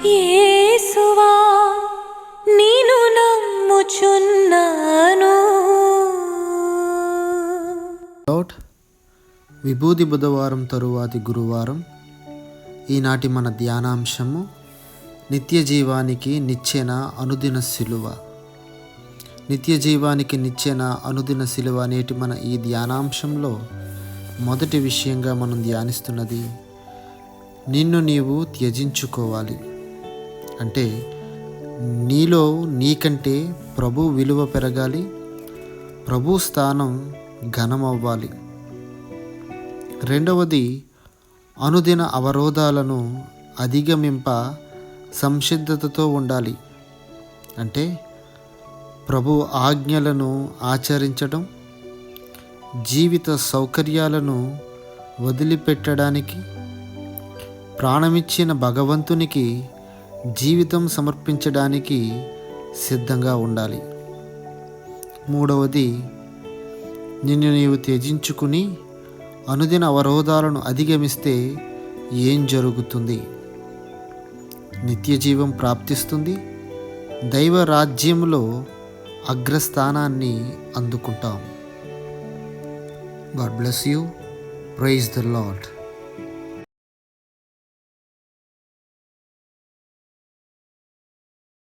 యేసువా నిన్ను నమ్ముచున్నాను. విభూది బుధవారం తరువాతి గురువారం. ఈనాటి మన ధ్యానాంశము నిత్య జీవానికి నిచ్చెన అనుదిన శిలువ. నిత్య జీవానికి నిచ్చెన అనుదిన శిలువ అనేటి మన ఈ ధ్యానాంశంలో మొదటి విషయంగా మనం ధ్యానిస్తున్నది నిన్ను నీవు త్యజించుకోవాలి. అంటే నీలో నీకంటే ప్రభు విలువ పెరగాలి, ప్రభు స్థానం ఘనమవ్వాలి. రెండవది అనుదిన అవరోధాలను అధిగమింప సంసిద్ధతతో ఉండాలి. అంటే ప్రభు ఆజ్ఞలను ఆచరించడం, జీవిత సౌకర్యాలను వదిలిపెట్టడానికి, ప్రాణమిచ్చిన భగవంతునికి జీవితం సమర్పించడానికి సిద్ధంగా ఉండాలి. మూడవది నిన్ను నీవు త్యజించుకుని అనుదిన అవరోధాలను అధిగమిస్తే ఏం జరుగుతుంది? నిత్య జీవం ప్రాప్తిస్తుంది, దైవ రాజ్యంలో అగ్రస్థానాన్ని అందుకుంటాం. God bless you. Praise the lord.